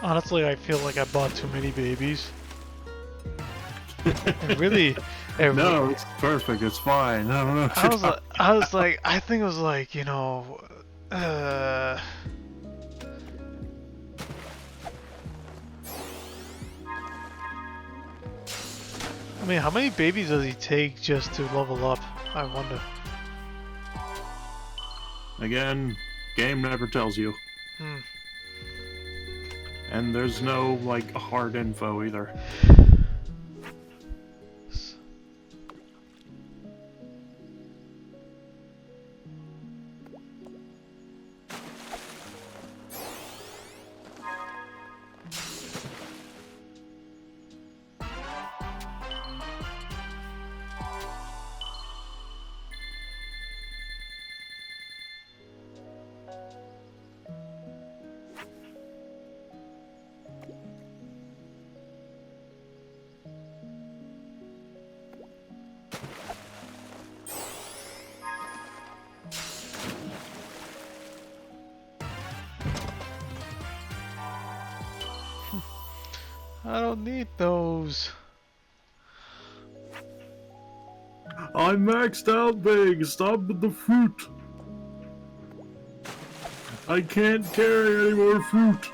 Honestly, I feel like I bought too many babies. It really, it, re- No, it's perfect. It's fine. I don't know what you're talking. I think it was like, uh, I mean, how many babies does he take just to level up? I wonder. Again, game never tells you, Hmm. and there's no like hard info either. I don't need those. I'm maxed out, Big. Stop with the fruit. I can't carry any more fruit.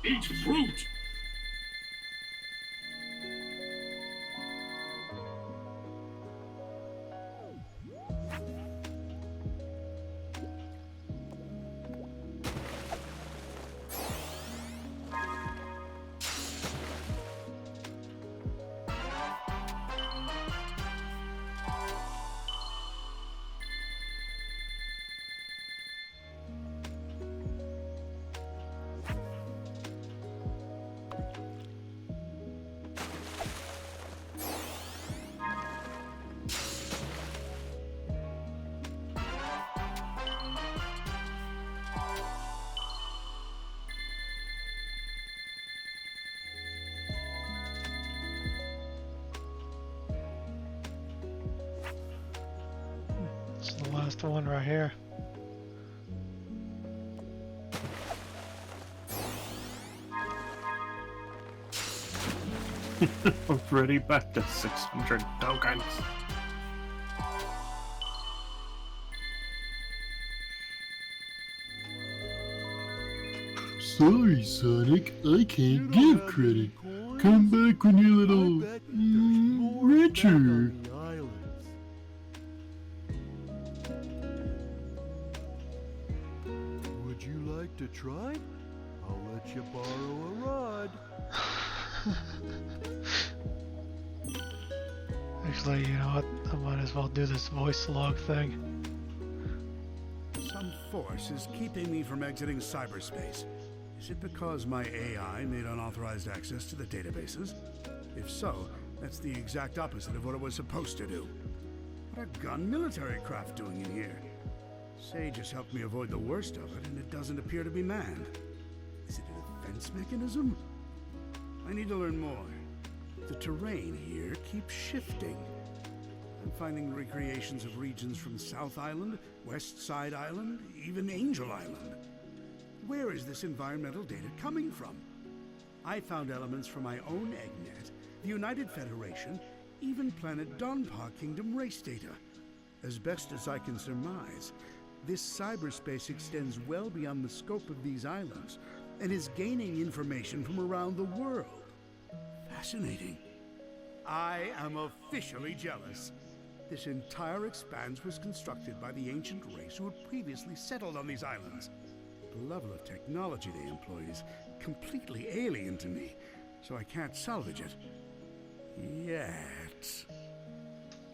Eat fruit. It's the last one right here. Already back to 600 tokens. Sorry, Sonic. I can't give credit. Come back when you're a little richer. Would you like to try? I'll let you borrow a rod. Actually, you know what? I might as well do this voice log thing. Some force is keeping me from exiting cyberspace. Is it because my AI made unauthorized access to the databases? If so, that's the exact opposite of what it was supposed to do. What are gun military craft doing in here? Sage has helped me avoid the worst of it, and it doesn't appear to be manned. Is it a defense mechanism? I need to learn more. The terrain here keeps shifting. I'm finding recreations of regions from South Island, West Side Island, even Angel Island. Where is this environmental data coming from? I found elements from my own EggNet, the United Federation, even planet Donpa Kingdom race data. As best as I can surmise, this cyberspace extends well beyond the scope of these islands and is gaining information from around the world. Fascinating. I am officially jealous. This entire expanse was constructed by the ancient race who had previously settled on these islands. The level of technology they employed is completely alien to me, so I can't salvage it. Yet.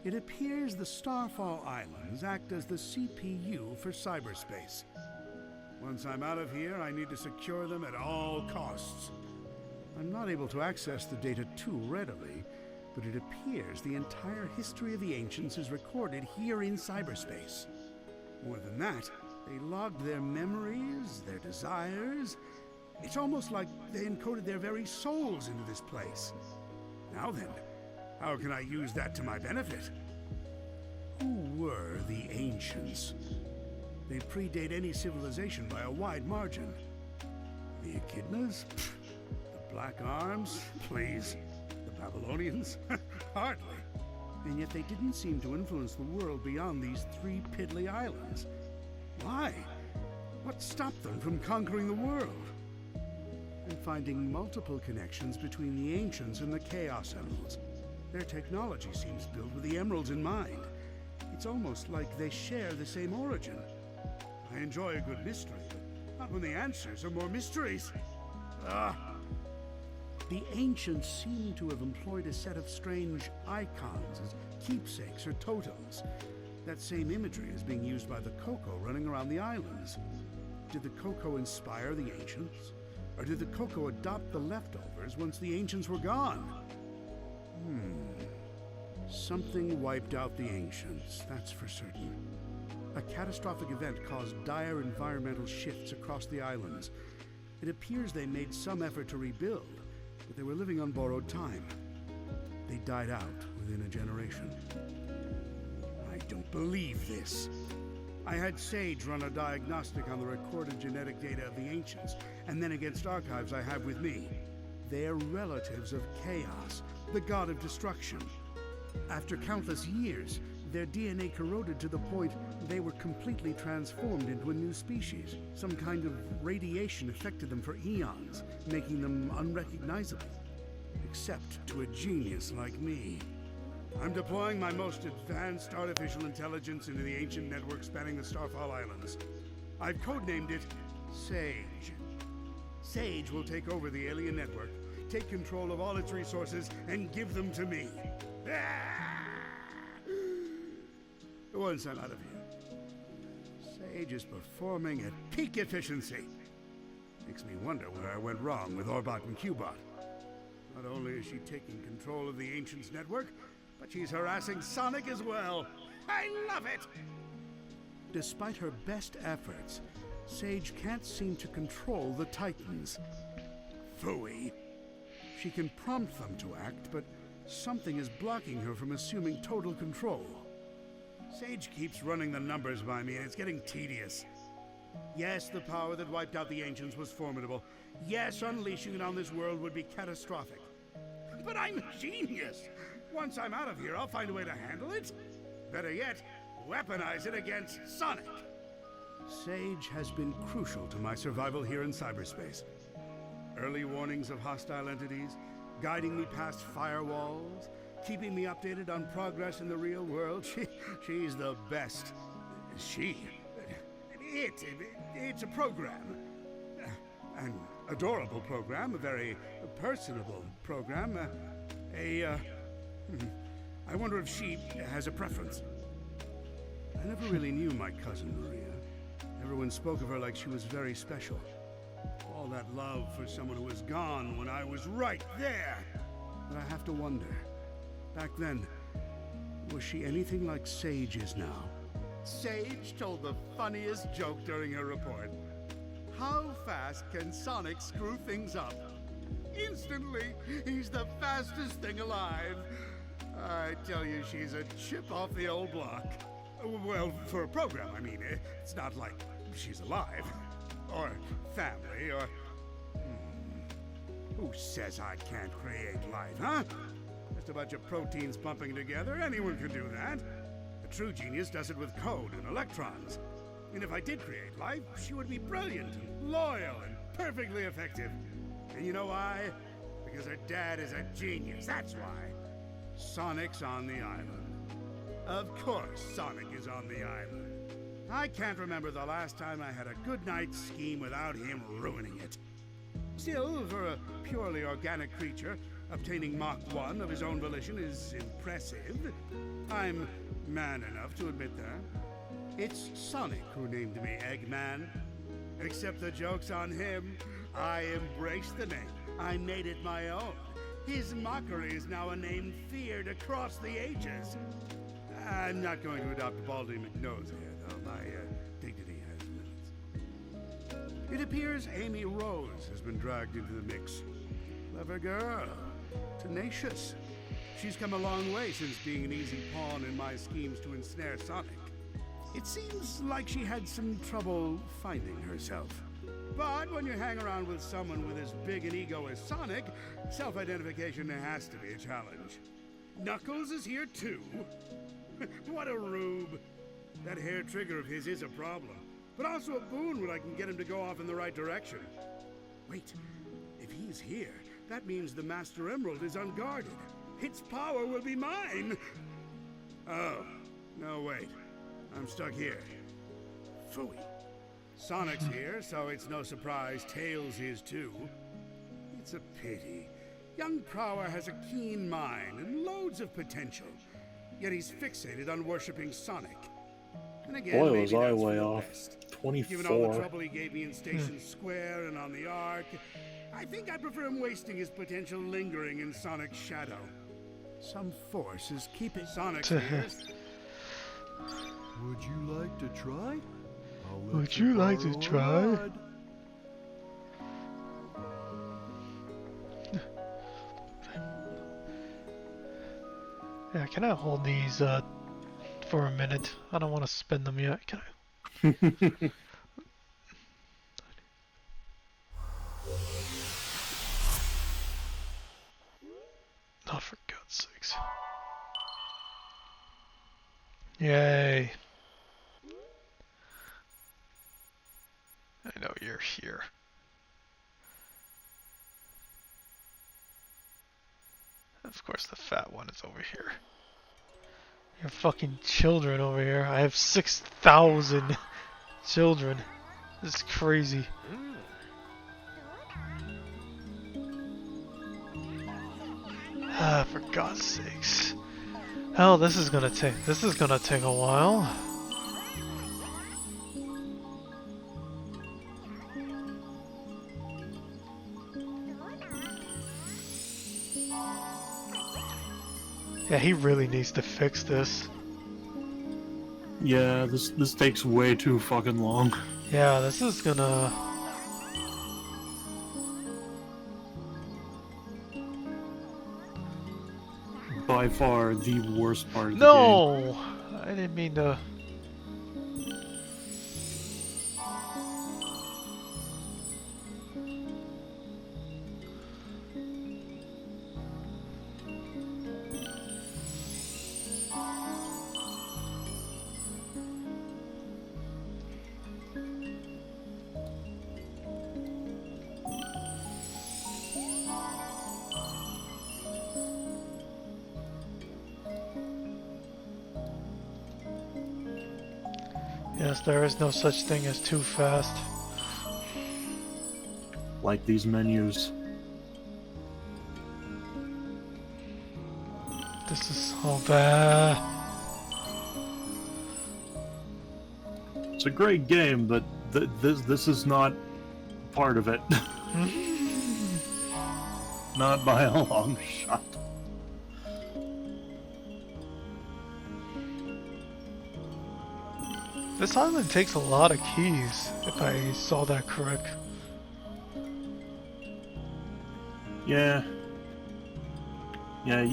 It appears the Starfall Islands act as the CPU for cyberspace. Once I'm out of here, I need to secure them at all costs. I'm not able to access the data too readily, but it appears the entire history of the ancients is recorded here in cyberspace. More than that, they logged their memories, their desires. It's almost like they encoded their very souls into this place. Now then, how can I use that to my benefit? Who were the Ancients. They predate any civilization by a wide margin. The Echidnas? Pfft. The Black Arms? Please. The Babylonians? Hardly. And yet they didn't seem to influence the world beyond these 3 piddly islands. Why? What stopped them from conquering the world? And finding multiple connections between the Ancients and the Chaos Emeralds. Their technology seems built with the Emeralds in mind. It's almost like they share the same origin. I enjoy a good mystery, but not when the answers are more mysteries. The Ancients seem to have employed a set of strange icons as keepsakes or totems. That same imagery is being used by the Coco running around the islands. Did the Coco inspire the Ancients? Or did the Coco adopt the leftovers once the Ancients were gone? Something wiped out the Ancients, that's for certain. A catastrophic event caused dire environmental shifts across the islands. It appears they made some effort to rebuild, but they were living on borrowed time. They died out within a generation. I don't believe this. I had Sage run a diagnostic on the recorded genetic data of the Ancients, and then against archives I have with me. They're relatives of Chaos, the god of destruction. After countless years, their DNA corroded to the point they were completely transformed into a new species. Some kind of radiation affected them for eons, making them unrecognizable. Except to a genius like me. I'm deploying my most advanced artificial intelligence into the ancient network spanning the Starfall Islands. I've codenamed it Sage. Sage will take over the alien network, take control of all its resources, and give them to me. Once I'm out of here. Sage is performing at peak efficiency. Makes me wonder where I went wrong with Orbot and Qbot. Not only is she taking control of the Ancients network, but she's harassing Sonic as well. I love it! Despite her best efforts, Sage can't seem to control the Titans. Phooey. She can prompt them to act, but something is blocking her from assuming total control. Sage keeps running the numbers by me, and it's getting tedious. Yes, the power that wiped out the Ancients was formidable. Yes, unleashing it on this world would be catastrophic. But I'm a genius! Once I'm out of here, I'll find a way to handle it. Better yet, weaponize it against Sonic. Sage has been crucial to my survival here in cyberspace. Early warnings of hostile entities, guiding me past firewalls, keeping me updated on progress in the real world. She's the best. It's a program. An adorable program, a very personable program. I wonder if she has a preference. I never really knew my cousin Maria. Everyone spoke of her like she was very special. All that love for someone who was gone when I was right there. But I have to wonder, back then, was she anything like Sage is now? Sage told the funniest joke during her report. How fast can Sonic screw things up? Instantly, he's the fastest thing alive. I tell you, she's a chip off the old block. Well, for a program, I mean. It's not like she's alive. Or family, or... Who says I can't create life, huh? Just a bunch of proteins pumping together. Anyone can do that. A true genius does it with code and electrons. And if I did create life, she would be brilliant and loyal and perfectly effective. And you know why? Because her dad is a genius, that's why. Sonic's on the island. Of course Sonic is on the island. I can't remember the last time I had a good night's scheme without him ruining it. Still, for a purely organic creature, obtaining Mach 1 of his own volition is impressive. I'm man enough to admit that. It's Sonic who named me Eggman. Except the joke's on him. I embraced the name. I made it my own. His mockery is now a name feared across the ages. I'm not going to adopt Baldy McNose here, though. My dignity has limits. It appears Amy Rose has been dragged into the mix. Clever girl. Tenacious. she's come a long way since being an easy pawn in my schemes to ensnare Sonic. It seems like she had some trouble finding herself. But when you hang around with someone with as big an ego as Sonic, self-identification has to be a challenge. Knuckles is here too? What a rube. That hair trigger of his is a problem, but also a boon when I can get him to go off in the right direction. Wait, if he's here, that means the Master Emerald is unguarded. Its power will be mine! Oh, no wait. I'm stuck here. Phooey. Sonic's here, so it's no surprise Tails is too. It's a pity. Young Prower has a keen mind and loads of potential, yet he's fixated on worshipping Sonic. And again, Boy, maybe was I that's for way the off. best. 24. Given all the trouble he gave me in Station Square and on the Ark, I think I prefer him wasting his potential lingering in Sonic's shadow. Some force is keeping Sonic's ears. Would you like to try? I'll let Would you like to borrow a try? ride. Yeah, can I hold these for a minute? I don't want to spend them yet. Can I? Oh, for God's sakes. Yay. I know you're here. Of course the fat one is over here. You're fucking children over here. I have 6,000 children. This is crazy. Ah, for God's sakes. Hell, this is gonna take a while. Yeah, he really needs to fix this. Yeah, this takes way too fucking long. Yeah, this is gonna... By far the worst part of the game. No! I didn't mean to... Yes, there is no such thing as too fast. Like these menus. This is so bad. It's a great game, but this is not part of it. Not by a long shot. This island takes a lot of keys, if I saw that correct. Yeah. Yeah,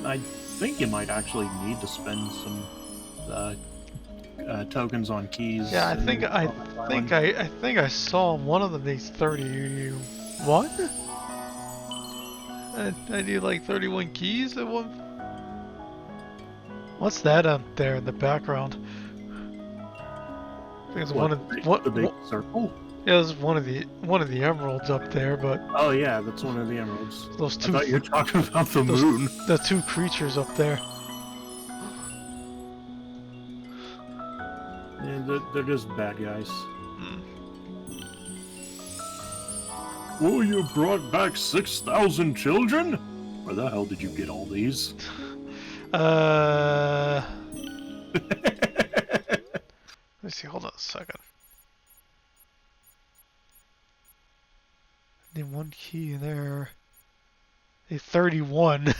I think you might actually need to spend some tokens on keys. Yeah, I think I saw one of them needs 31. I need like 31 keys at one. What's that up there in the background? I think it's The big circle? Yeah, there's one of the emeralds up there, but Oh yeah, that's one of the emeralds. those I two thought you were talking about the moon. the two creatures up there. Yeah, they're just bad guys. Oh, you brought back 6,000 children? Where the hell did you get all these? Let's see, hold on a second. I need one key there. I need 31.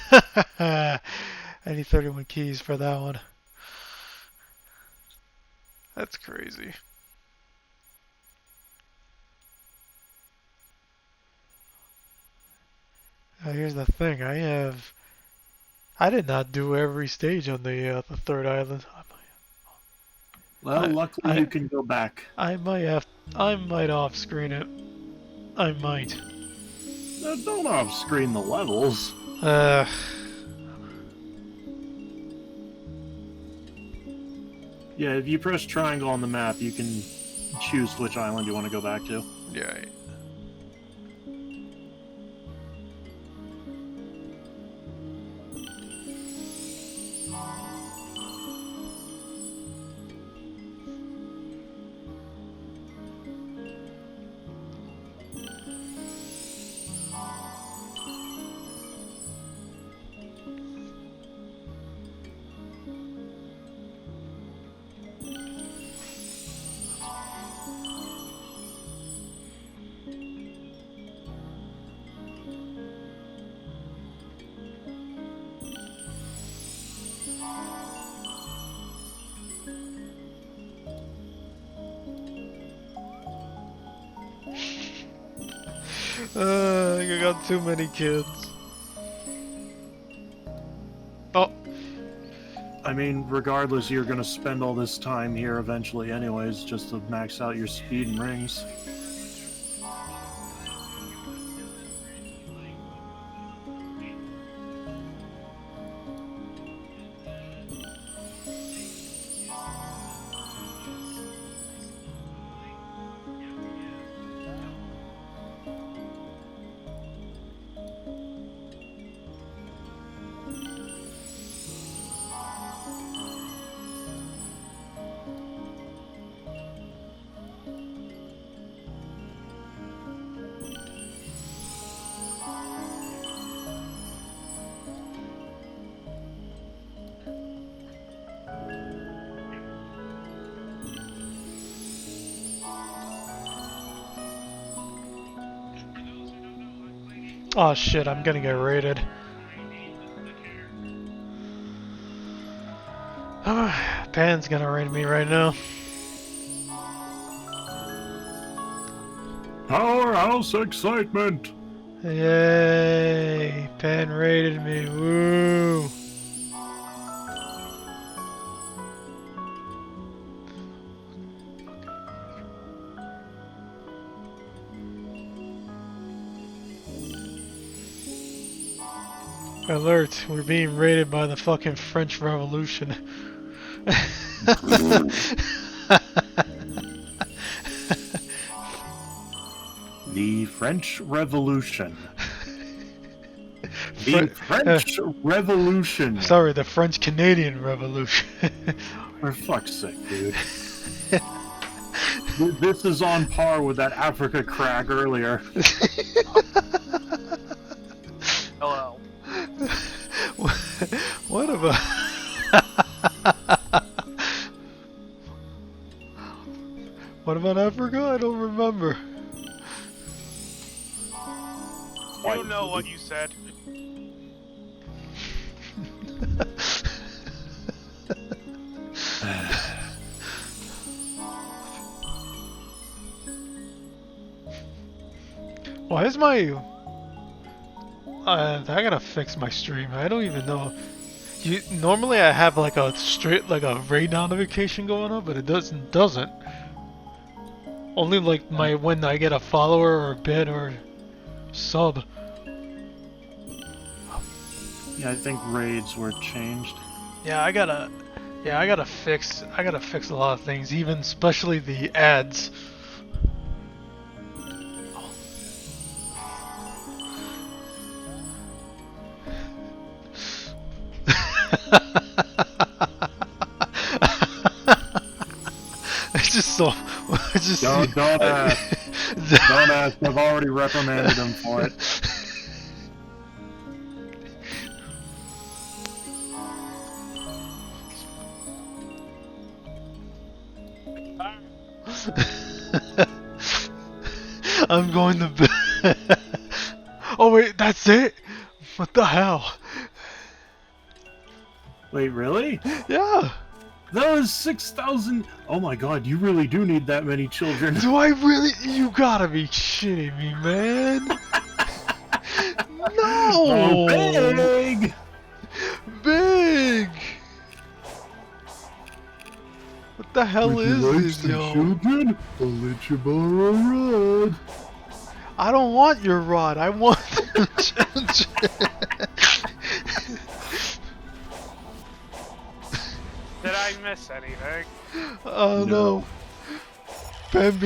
I need 31 keys for that one. That's crazy. Here's the thing, I have I did not do every stage on the third island. Well, luckily you can go back. I might off screen it. I might. Don't off-screen the levels. Yeah, if you press triangle on the map, you can choose which island you want to go back to. Yeah. I got too many kids. Oh. I mean, regardless, you're gonna spend all this time here eventually anyways, just to max out your speed and rings. Oh shit, I'm gonna get raided. Pan's gonna raid me right now. Powerhouse excitement! Yay! Pan raided me, woo! Alert, we're being raided by the fucking French Revolution. The French Revolution. The French Revolution. Sorry, the French-Canadian Revolution. For fuck's sake, dude. This is on par with that Africa crag earlier. Hello. What about... What about Africa? I don't remember. I don't know what you said. Why is my... I gotta fix my stream. I don't even know. Normally I have like a raid notification going on, but it doesn't. Only like when I get a follower or a bid or sub. Yeah, I think raids were changed. Yeah, I gotta fix a lot of things, even especially the ads. Don't ask. Don't ask. I've already reprimanded him for it. I'm going to bed. Oh wait, that's it? What the hell? Wait, really? Yeah. That was 6,000. Oh my god, you really do need that many children. Do I really? You gotta be shitting me, man. No. Oh, big. the hell Would you is like this, some yo? children? I'll let you borrow a rod. I don't want your rod. I want the children. Did I miss anything? Oh no. Pam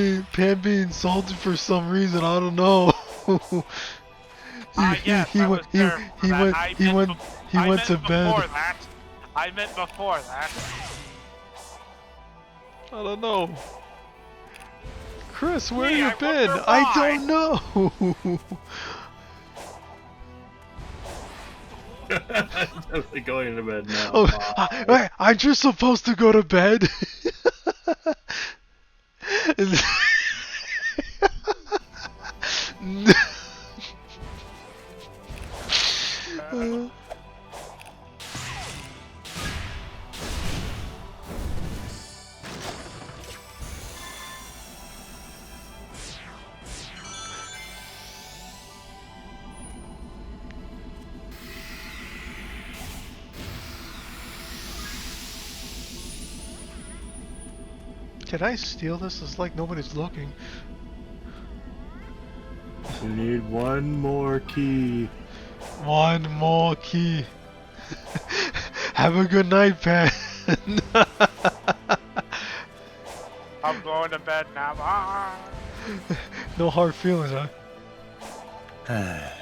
being salty for some reason. I don't know. Yes, I was there for he that. went I he meant went bef- he I went to meant before bed. that. I meant before that. I don't know. Chris, where Gee, you I been? wonder I why. don't know. I'm definitely going to bed now. Oh, wait, aren't you supposed to go to bed? Can I steal this? It's like nobody's looking. You need one more key. One more key. Have a good night, Pat. I'm going to bed now. Ah. No hard feelings, huh?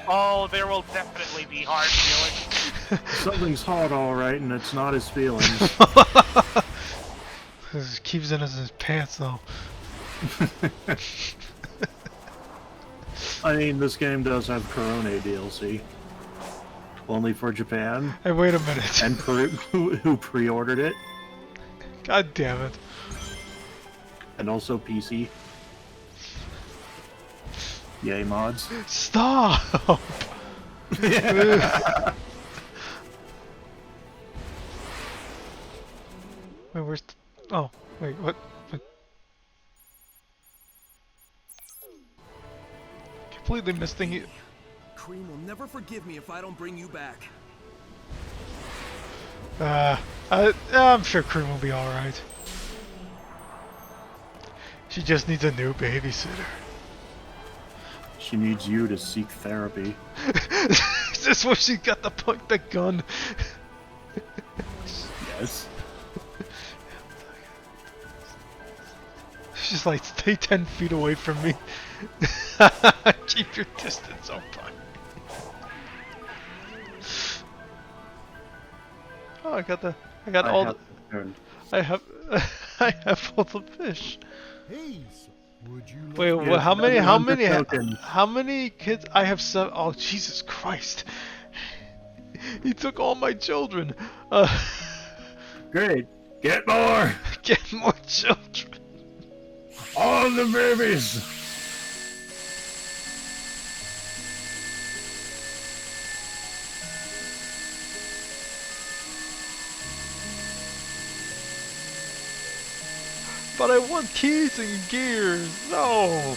Oh, there will definitely be hard feelings. Something's hot, alright, and it's not his feelings. This keeps it in his pants, though. I mean, this game does have Corona DLC. Only for Japan. Hey, wait a minute. And who pre-ordered it. God damn it. And also PC. Yay, mods. Stop! Wait, where's... Oh, wait, what? Completely missed thingy. Cream will never forgive me if I don't bring you back. I'm sure Cream will be alright. She just needs a new babysitter. She needs you to seek therapy. Is this where she got the gun? Yes. She's like, stay 10 feet away from me. Keep your distance, oh fine. Oh, I got all the, I have all the fish. Hey, would you like Wait, Yeah, well, token. how many kids? I have 7. Oh, Jesus Christ. He took all my children. Great. Get more! Get more children. All the babies! But I want keys and gears. No.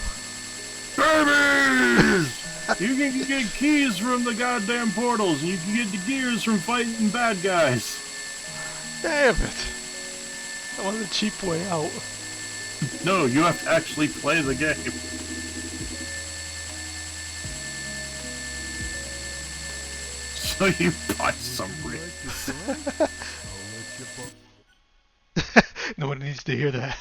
Babies! You can get keys from the goddamn portals, and you can get the gears from fighting bad guys. Damn it. I want the cheap way out. No, you have to actually play the game. So you buy some like rich. to try? I'll let you borrow. No one needs to hear that.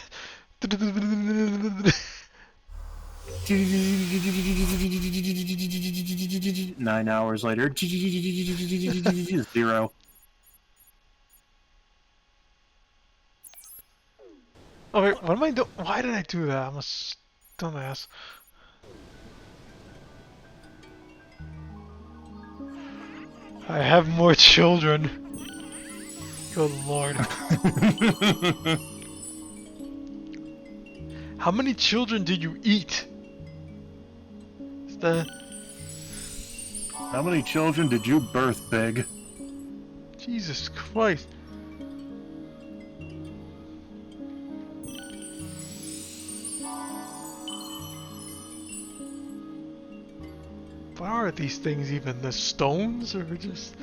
9 hours later. 0. Oh wait, what am I doing? Why did I do that? I'm a dumbass. I have more children. Good lord. How many children did you eat? Is that... How many children did you birth, Big? Jesus Christ. What are these things even? The stones or just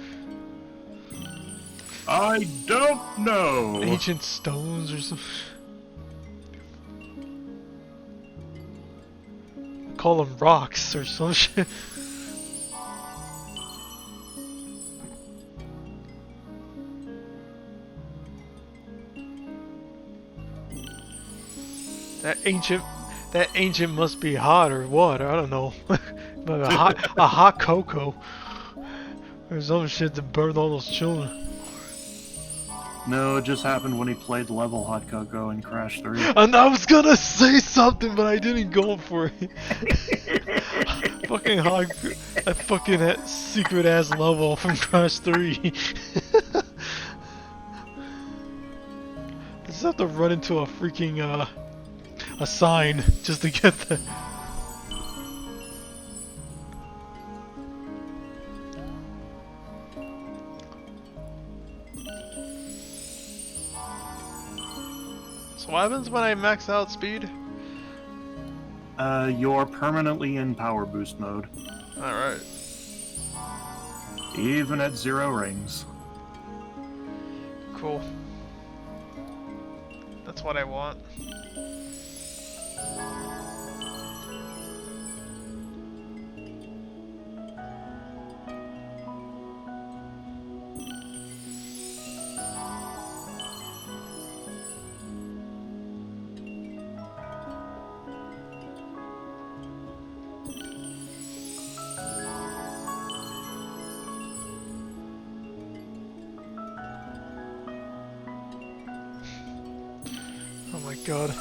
I don't know. ancient stones or something? call them rocks or some shit. That ancient must be hot or what? I don't know. But a hot cocoa or some shit to burn all those children. No, it just happened when he played level Hot Cocoa in Crash 3. And I was gonna say something, but I didn't go for it. Fucking hot, that fucking secret ass level from Crash 3. I just have to run into a freaking a sign just to get there. So what happens when I max out speed? You're permanently in power boost mode, Alright. even at 0 rings. Cool. That's what I want. Oh my god.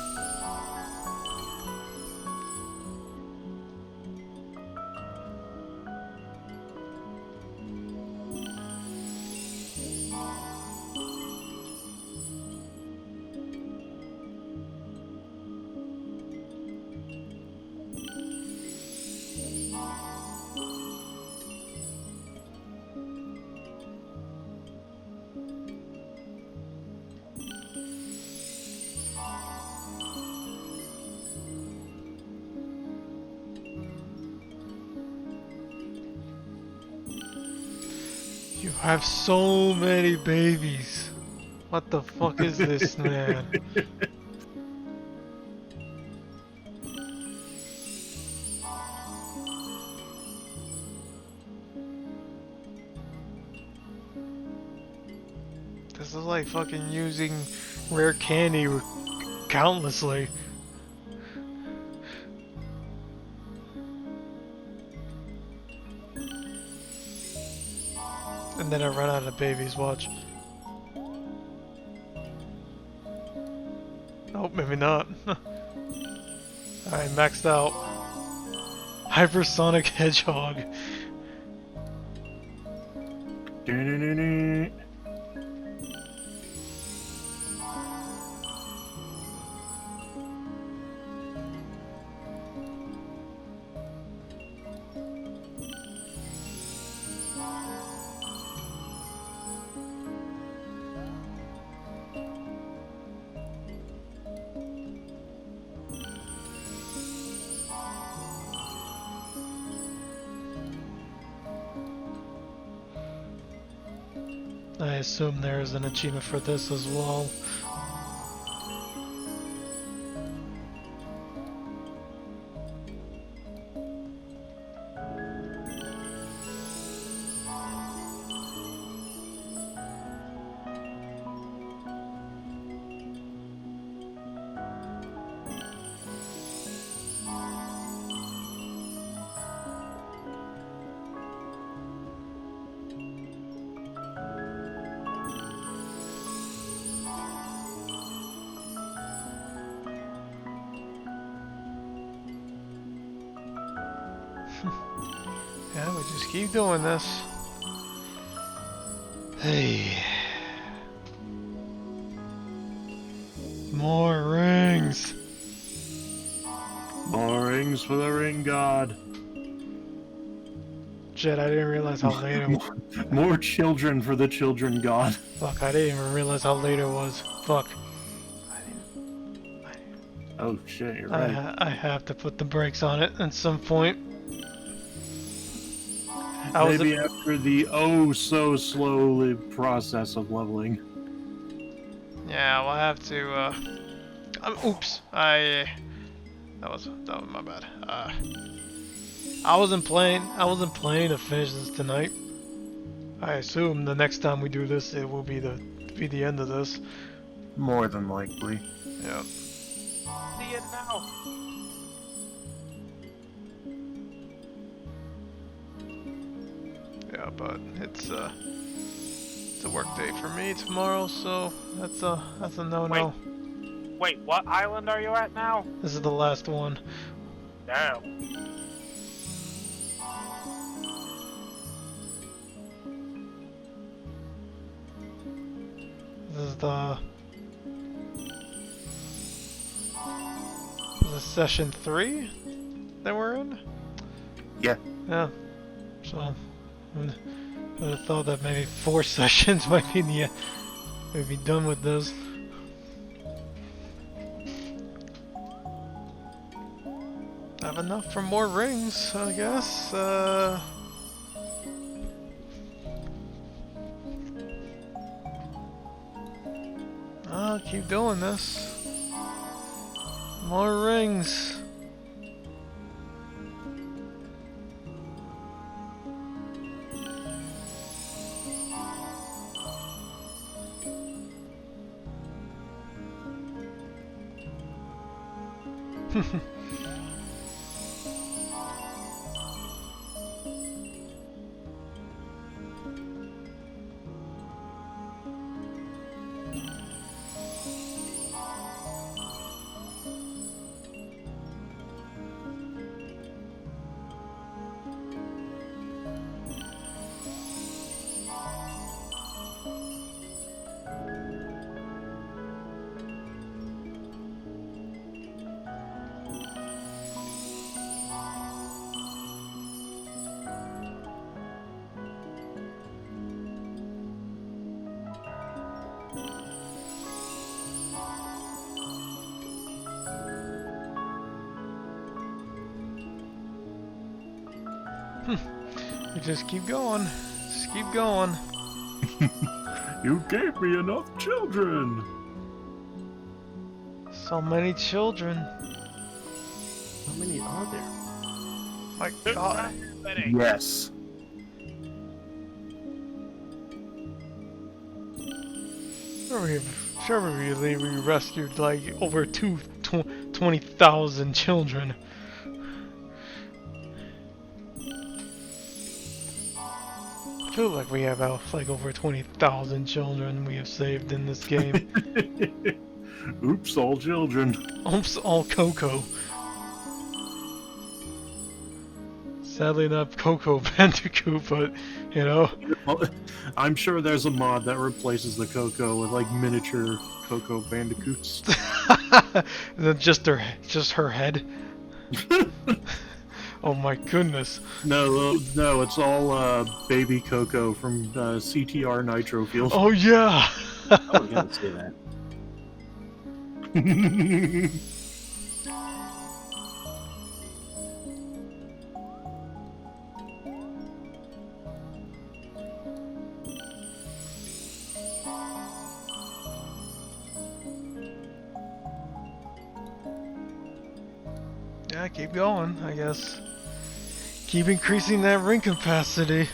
You have so many babies. What the fuck is this, man? This is like fucking using rare candy countlessly. And then I run out of babies, watch. Oh, maybe not. Alright, maxed out. Hypersonic Hedgehog. I assume there is an achievement for this as well. Yeah, we just keep doing this. Hey. More rings. More rings for the ring god. Shit, I didn't realize how late it was. More children for the children god. Fuck, I didn't even realize how late it was. Fuck. Oh shit, you're right. I have to put the brakes on it at some point. Maybe after the oh so slowly process of leveling. Yeah, we'll have to, oops. I That was my bad. I wasn't planning to finish this tonight. I assume the next time we do this, it will be the end of this. More than likely. Yeah. See it now. Yeah, but it's a work day for me tomorrow, so that's a no-no. Wait, what island are you at now? This is the last one. Damn. This is the session 3 that we're in? Yeah. Yeah. So, I would have thought that maybe 4 sessions might be we'd be done with this. I have enough for more rings, I guess. I'll keep doing this. More rings. You just keep going. Just keep going. You gave me enough children. So many children. How many are there? My God. Yes. Sure, we rescued like over 20,000 children. I feel like we have like over 20,000 children we have saved in this game. Oops, all children. Oops, all Coco. Sadly not Coco Bandicoot, but you know. Well, I'm sure there's a mod that replaces the Coco with like miniature Coco Bandicoots. just her head. Oh my goodness. No, it's all baby Coco from CTR Nitro Field. Oh yeah. I was gonna say that. Yeah, keep going, I guess. Keep increasing that ring capacity.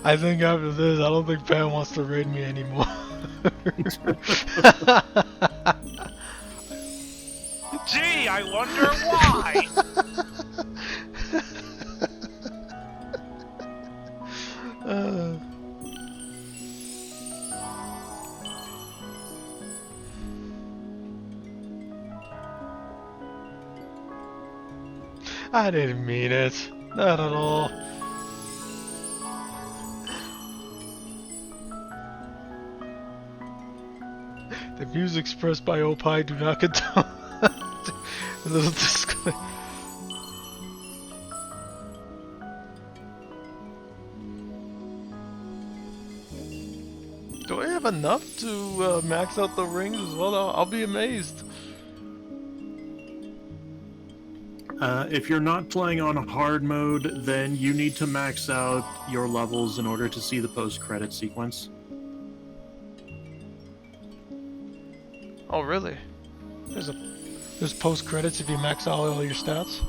I think after this, I don't think Pam wants to raid me anymore. Gee, I wonder why. I didn't mean it. Not at all. The views expressed by Opie do not condone. Little disclaimer. have enough to max out the rings as well. I'll be amazed. If you're not playing on hard mode, then you need to max out your levels in order to see the post-credit sequence. Oh, really? There's post credits if you max out all your stats.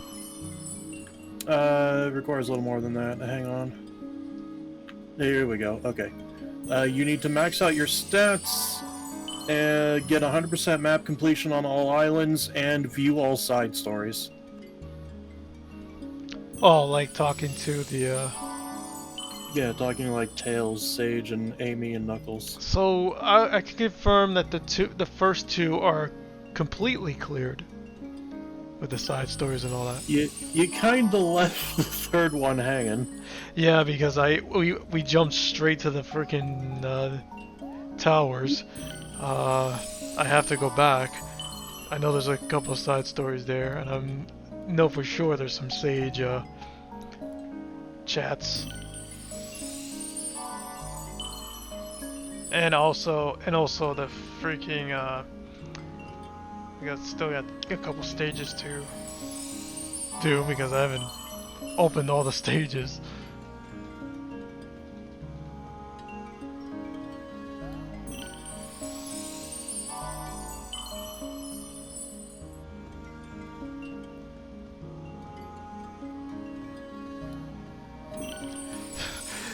It requires a little more than that. Hang on. Here we go. Okay. You need to max out your stats, and get 100% map completion on all islands, and view all side stories. Oh, like talking to the. Yeah, talking like Tails, Sage, and Amy and Knuckles. So I can confirm that the first two are completely cleared with the side stories and all that. You kinda left the third one hanging. Yeah, because we jumped straight to the freaking towers. I have to go back. I know there's a couple of side stories there, and I know for sure there's some Sage chats. And also the freaking still got a couple stages to do because I haven't opened all the stages.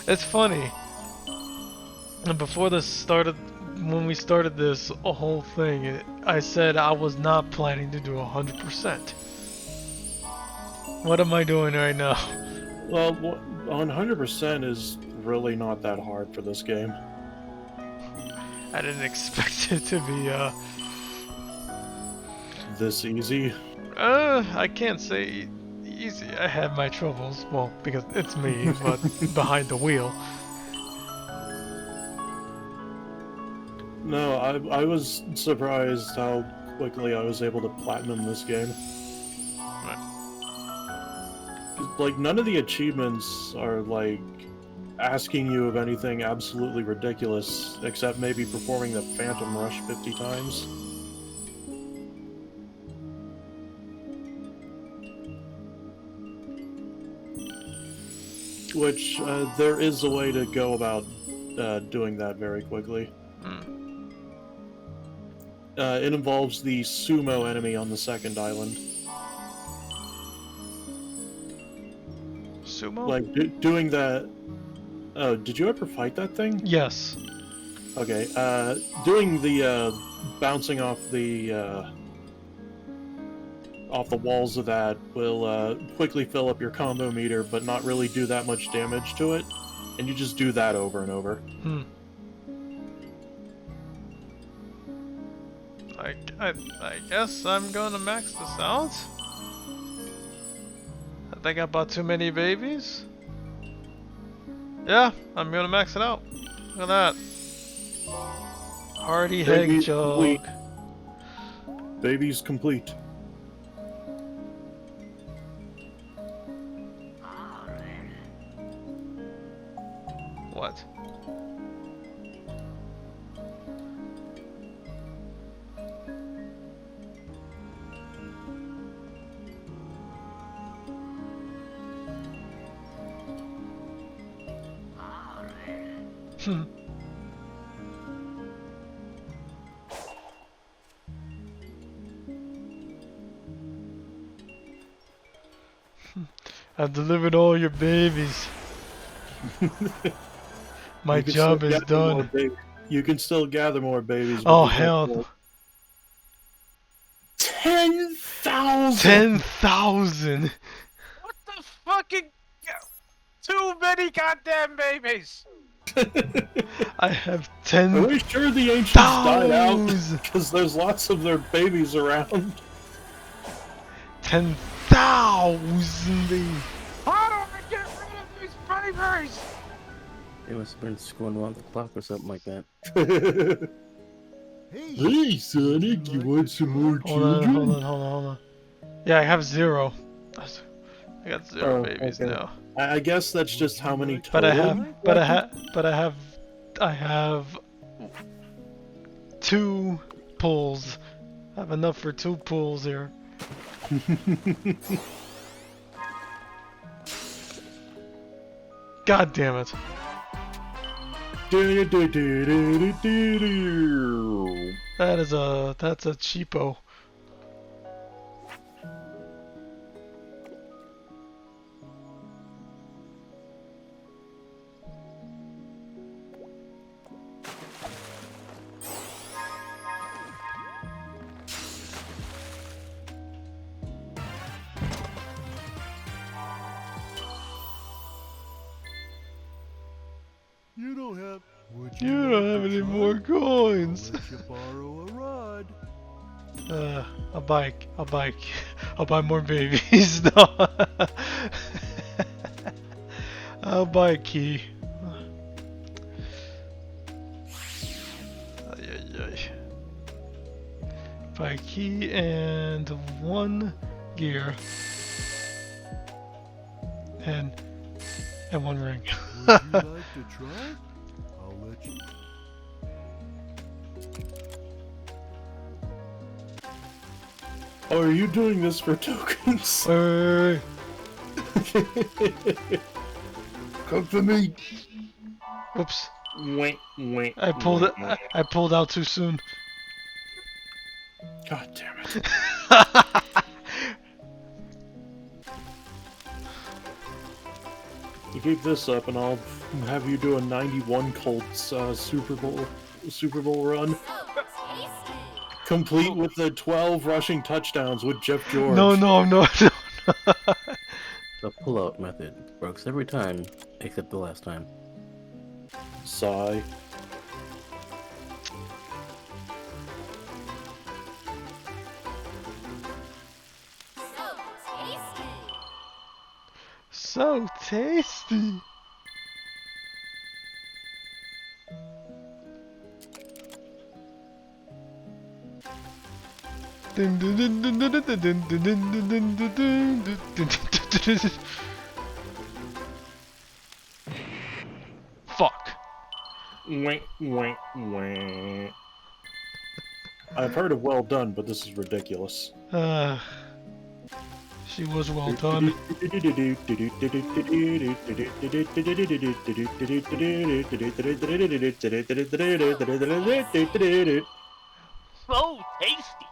It's funny. And before this started, when we started this whole thing, I said I was not planning to do 100%. What am I doing right now? Well, 100% is really not that hard for this game. I didn't expect it to be, This easy. I can't say easy. I had my troubles. Well, because it's me, but behind the wheel. No, I was surprised how quickly I was able to platinum this game. Like, none of the achievements are, like, asking you of anything absolutely ridiculous, except maybe performing the Phantom Rush 50 times. Which, there is a way to go about doing that very quickly. It involves the sumo enemy on the second island. Sumo? Like, doing that... Oh, did you ever fight that thing? Yes. Okay, doing the, bouncing off the walls of that will, quickly fill up your combo meter, but not really do that much damage to it. And you just do that over and over. I guess I'm gonna max this out. I think I bought too many babies. Yeah, I'm gonna max it out. Look at that. Hardy Baby Hedgehog. complete. Baby's complete. What? I've delivered all your babies. My job is done. You can still gather more babies. but Oh you can't hell. kill 10,000! 10,000! What the fucking... Too many goddamn babies! I have Are 10,000! we sure the ancients died out? Because there's lots of their babies around. 10,000! How do I get rid of these babies? It must have been scrolling around the clock or something like that. Hey, Sonic, you want some more children? Hold on. Yeah, I have 0. I got 0 babies okay. now. I guess that's just how many total. But I have 2 pulls. I have enough for 2 pulls here. God damn it. That's a cheapo. You don't have. Would You don't like have to any try? more coins. I'll let you borrow a rod. I'll buy I'll buy more babies. No. I'll buy a key. Ay, ay, ay. Buy a key and 1 gear. And 1 ring. Would you like to try? I'll let you. Oh, are you doing this for tokens? Wait. Come for me. Whoops. Wink, wink. I pulled it. wink. I pulled out too soon. God damn it. You keep this up and I'll have you do a 91 Colts Super Bowl run. Complete with the 12 rushing touchdowns with Jeff George. No, no, no, no. The pull-out method works every time, except the last time. Sigh. So tasty. Dun, dun, dun, dun, dun, dun, dun, dun, dun, dun, dun, dun, dun, dun, dun. Fuck. Wink, wink, wink. I've heard of well done, but this is ridiculous. She was well done. So tasty.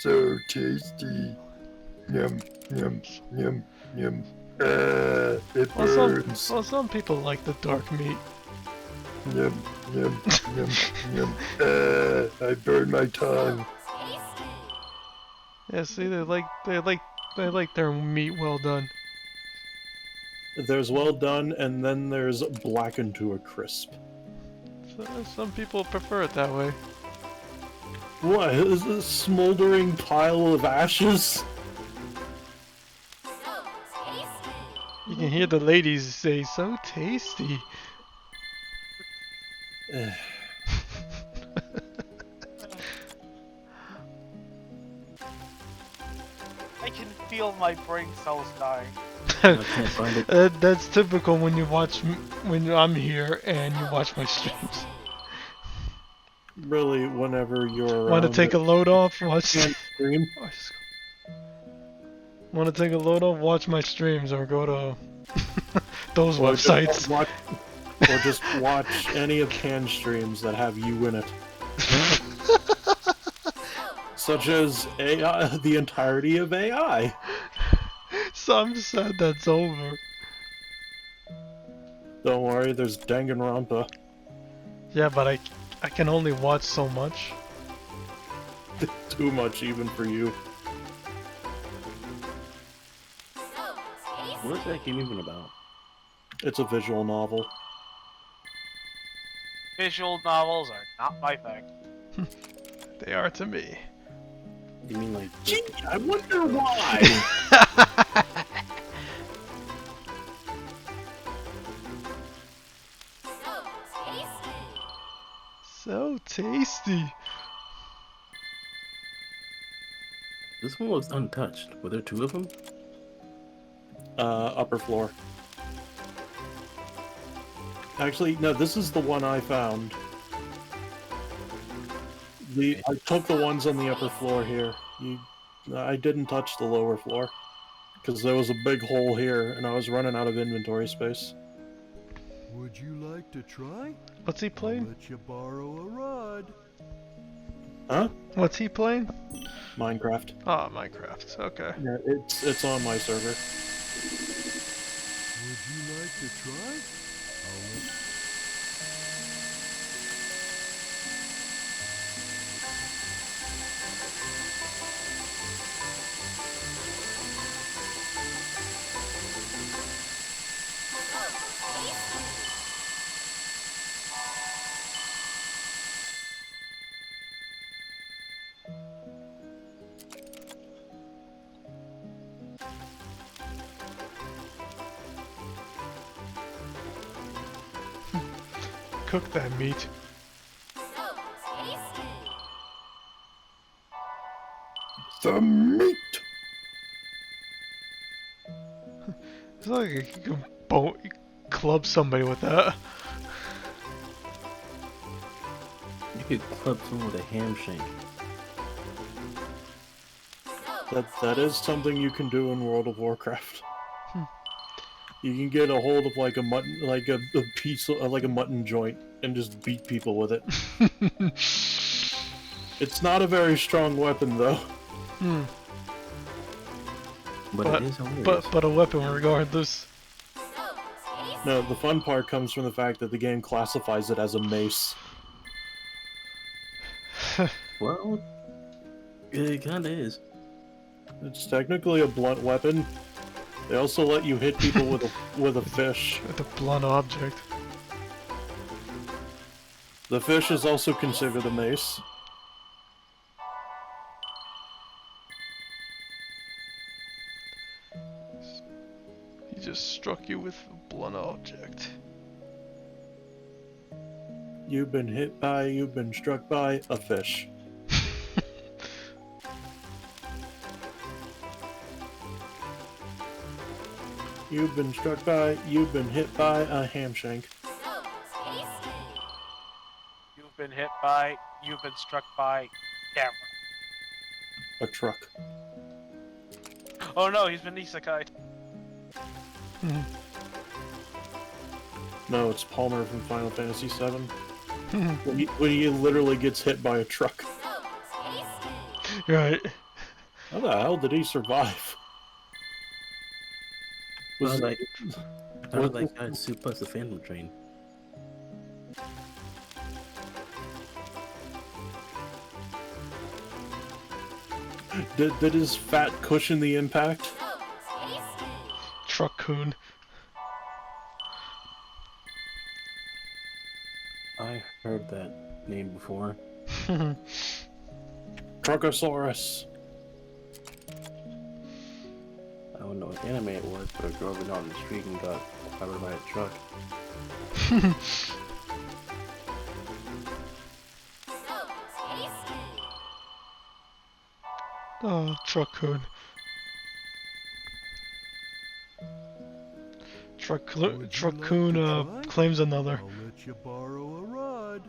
So tasty. Yum, yum, yum, yum. It burns. Some people like the dark meat. Yum, yum, yum, yum. I burn my tongue. Yeah, see, they like their meat well done. There's well done, and then there's blackened to a crisp. So, some people prefer it that way. What is this smoldering pile of ashes? You can hear the ladies say, "So tasty." I can feel my brain cells dying. I can't find it. That's typical when you watch when I'm here and you watch my streams. Really, whenever you're Want to take a load off? Watch. stream, Want to take a load off? Watch my streams or go to those or just websites. or just watch any of Can's streams that have you in it. Such as AI, the entirety of AI. So I'm sad that's over. Don't worry, there's Danganronpa. Yeah, but I can only watch so much. Too much even for you. What is that game even about? It's a visual novel. Visual novels are not my thing. They are to me. You mean like... Gee, I wonder why! So tasty. This one was untouched. Were there 2 of them? Upper floor. Actually, no, this is the one I found. I took the ones on the upper floor here. I didn't touch the lower floor. Because there was a big hole here, and I was running out of inventory space. Would you like to try? What's he I'll playing? let you borrow a rod. Huh? What's he playing? Minecraft. Ah, Minecraft. Okay. Yeah, it's on my server. Would you like to try? I'll let Cook that meat. The meat! It's like you can club somebody with that. You could club someone with a ham shank. That is something you can do in World of Warcraft. You can get a hold of like a mutton, like a piece, like a mutton joint, and just beat people with it. It's not a very strong weapon, though. But it is hilarious. but a weapon regardless. No, the fun part comes from the fact that the game classifies it as a mace. Well, it kinda is. It's technically a blunt weapon. They also let you hit people with a fish. With a blunt object. The fish is also considered a mace. He just struck you with a blunt object. You've been struck by a fish. You've been hit by a ham shank. You've been hit by, you've been struck by camera. A truck. Oh no, he's been isekai. No, it's Palmer from Final Fantasy VII. when he literally gets hit by a truck. Right. How the hell did he survive? Well, like, I was would like that soup plus the Phantom Train. did his fat cushion the impact? Truck-coon. I heard that name before. Truckosaurus. I don't know what anime it was, but a girl went out on the street and got covered by a truck. Oh, Truck-coon. Truck-coon claims another. I'll let you borrow a rod.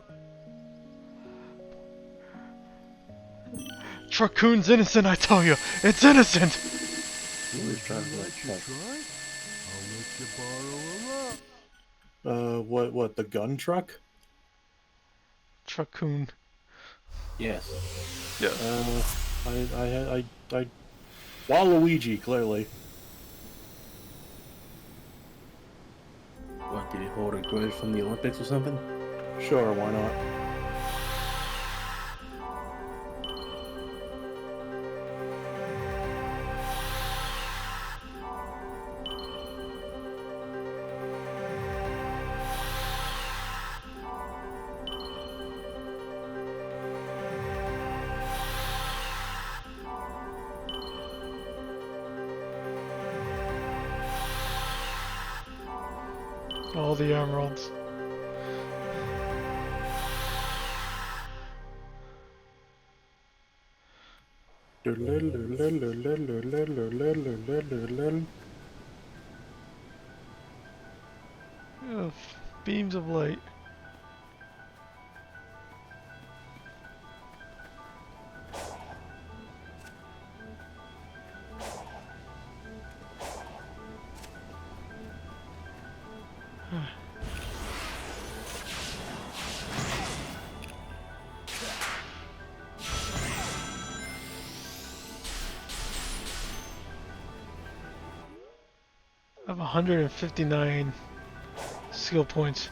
Truck-coon's innocent, I tell you! It's innocent! He was driving that Let you truck. try? I'll let you borrow a rod. What, the gun truck? Truck-coon. Yes. Yes. I Waluigi, clearly. What, did he hold a grudge from the Olympics or something? Sure, why not? All the emeralds. Beams of light. I have 159 skill points.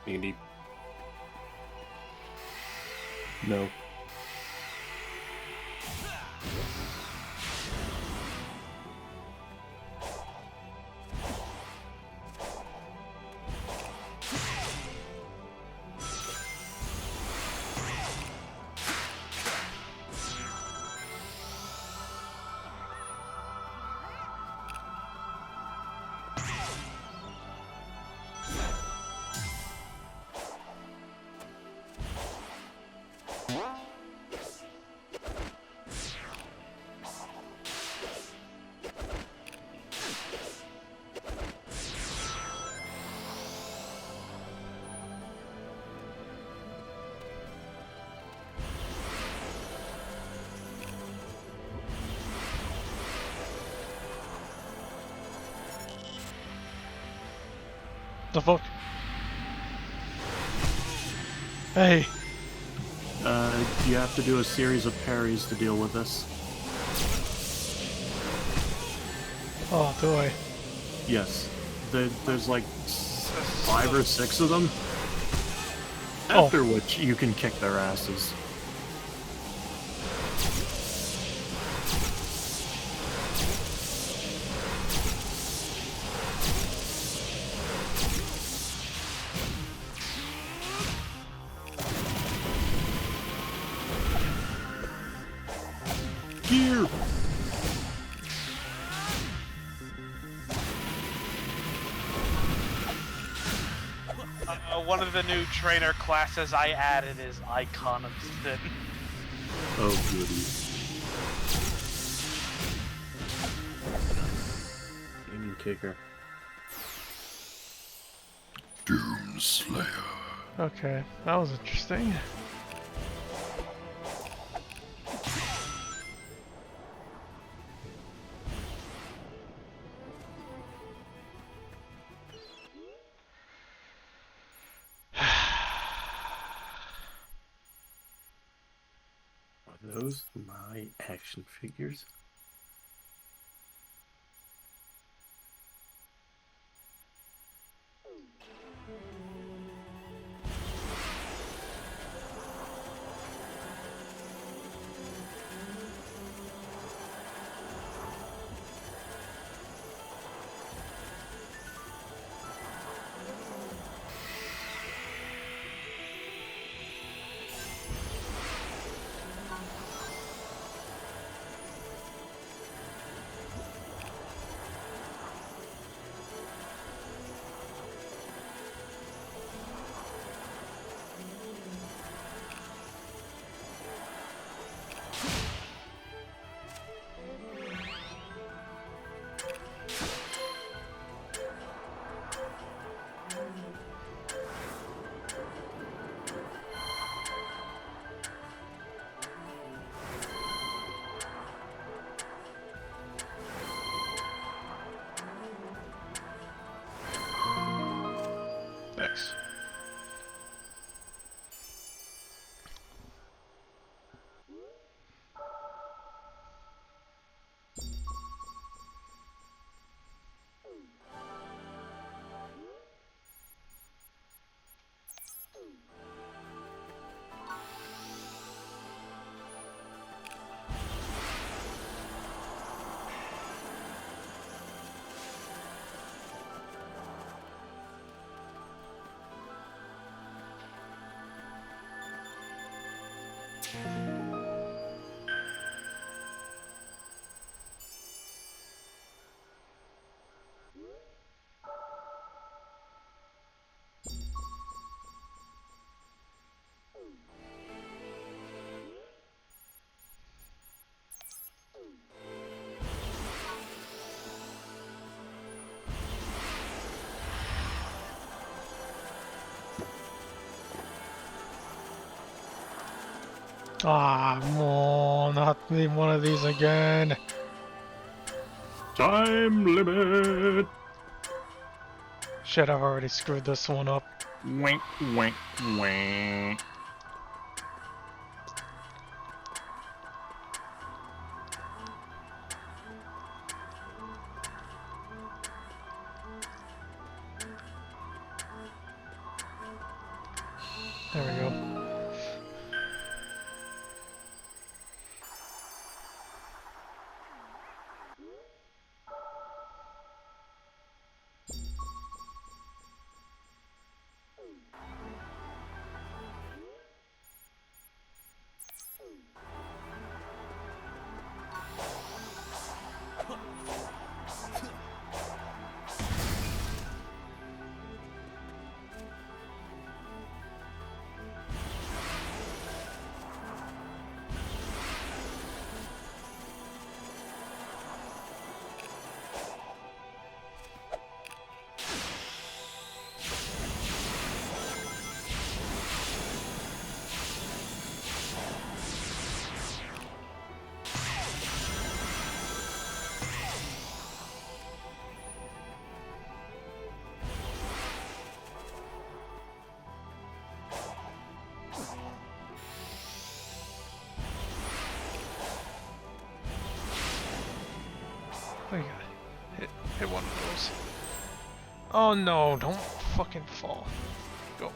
Andy. No. The fuck? Hey. You have to do a series of parries to deal with this. Oh, do I? Yes. There's like 5 or 6 of them. Oh. After which you can kick their asses. Gear! One of the new trainer classes I added is Icon of Sin. Oh, goody. Demon kicker. Doomslayer. Okay, that was interesting. Are those my action figures? Ah, no, not me one of these again. Time limit. Shit, I've already screwed this one up. Wink, wink, wink. There we go. Oh, yeah. Hit one of those. Oh no, don't fucking fall. Go.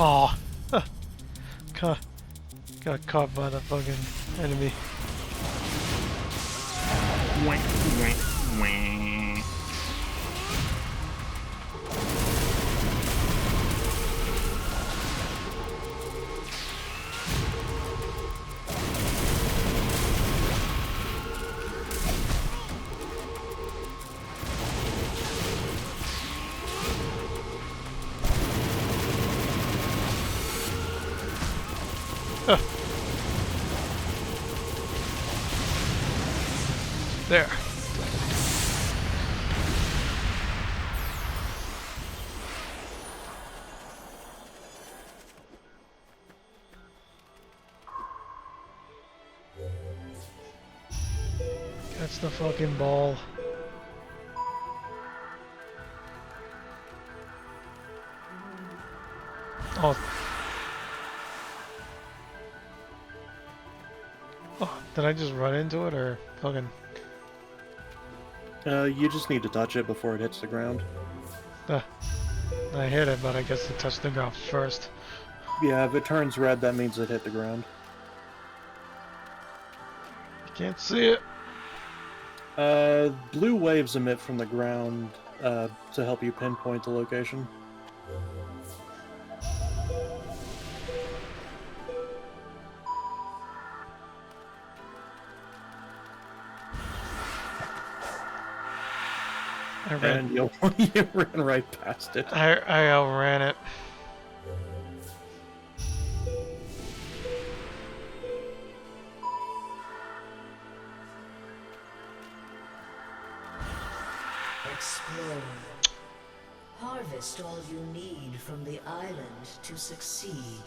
Aw. Got caught by the fucking enemy. Wink, wink, wink. There. That's the fucking ball. Oh. Oh, did I just run into it or fucking... You just need to touch it before it hits the ground. I hit it, but I guess it touched the ground first. Yeah, if it turns red, that means it hit the ground. You can't see it. Blue waves emit from the ground to help you pinpoint the location. I ran. And you, you ran right past it. I outran it. Explore. Harvest all you need from the island to succeed.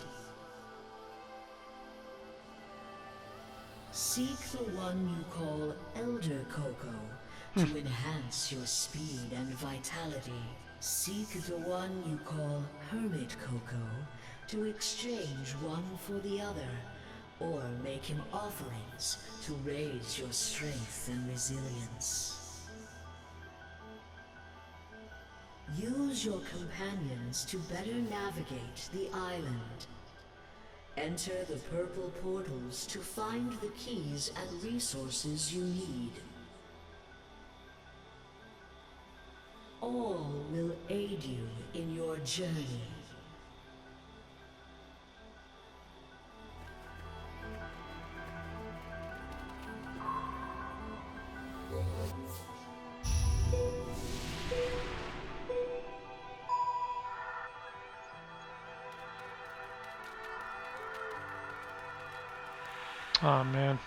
Seek the one you call Elder Cocoa to enhance your speed and vitality. Seek the one you call Hermit Cocoa to exchange one for the other, or make him offerings to raise your strength and resilience. Use your companions to better navigate the island. Enter the purple portals to find the keys and resources you need. All will aid you in your journey. Oh man.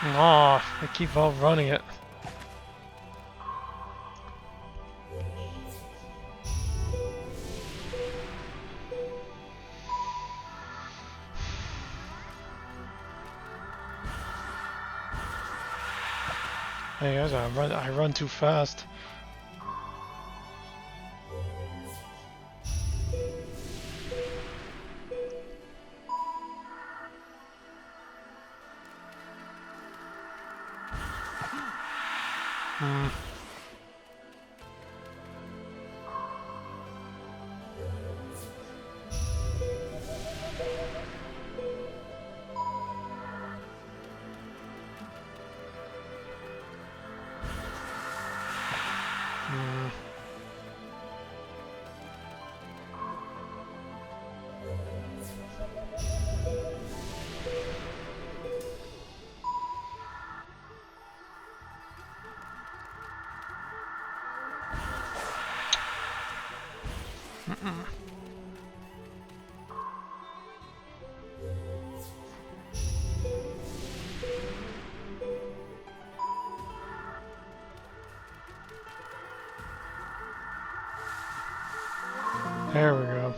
Oh, I keep outrunning it. Hey guys, I run too fast. There we go.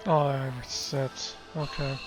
Oh, that resets. Okay.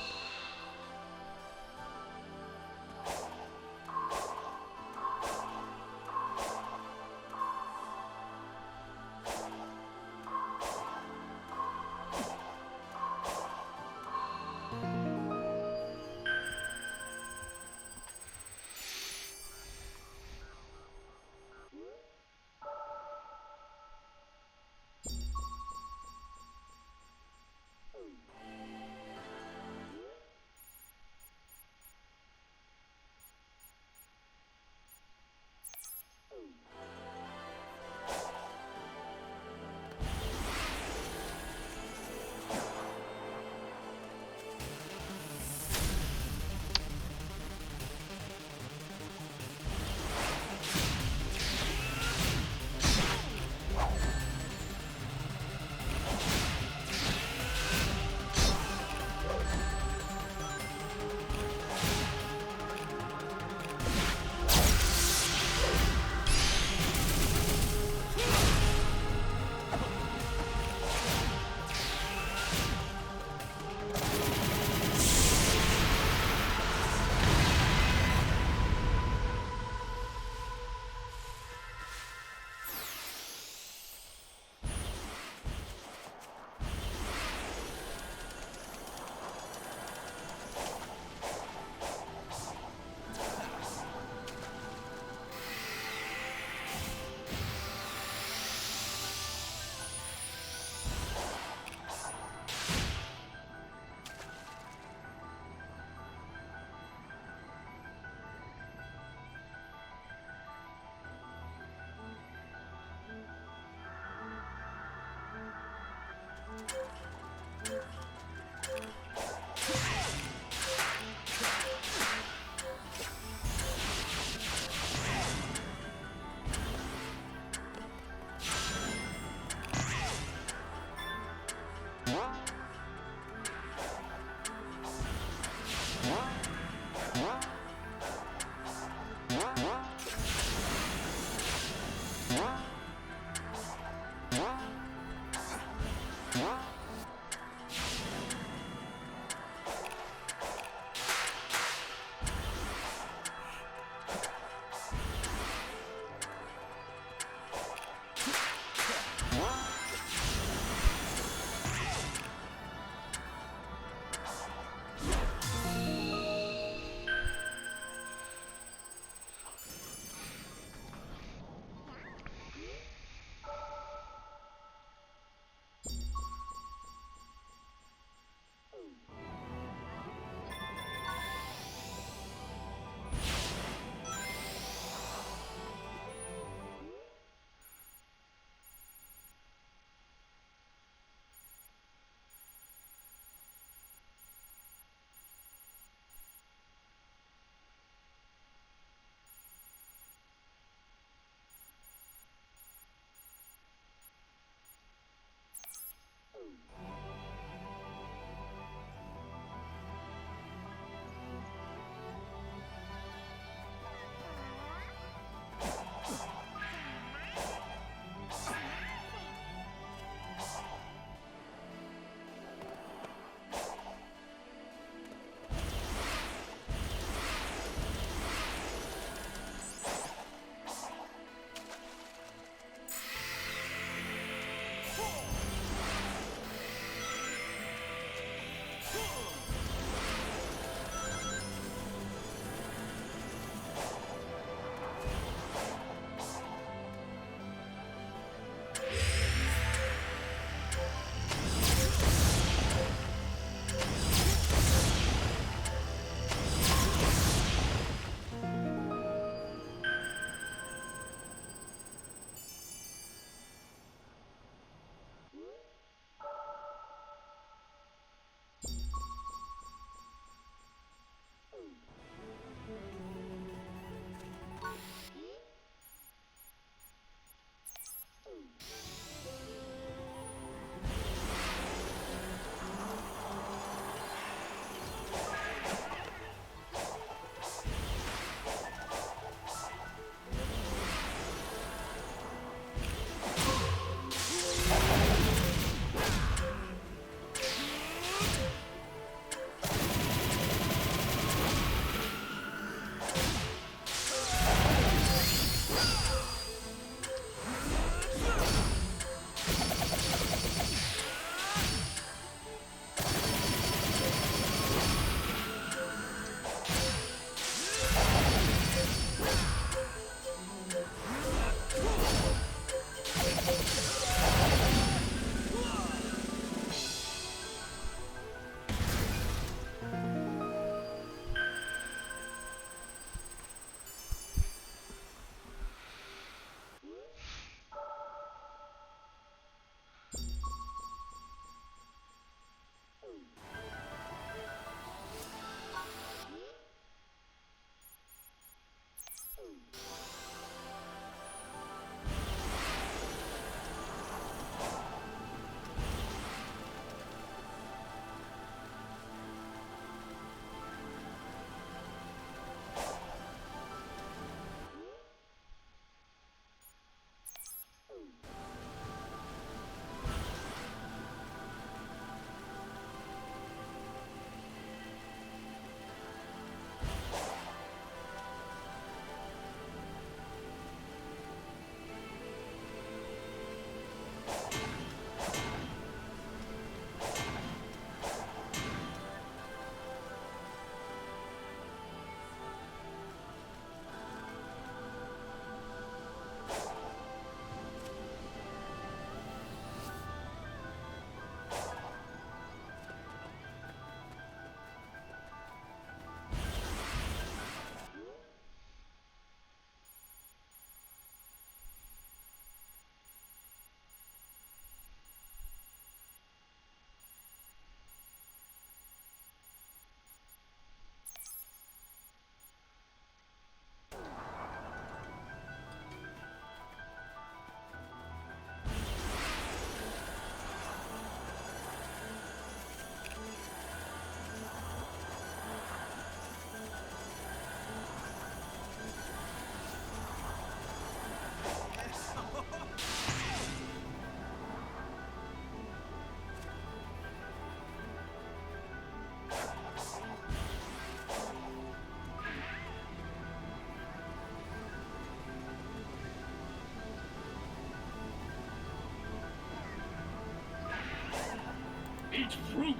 Eat fruit.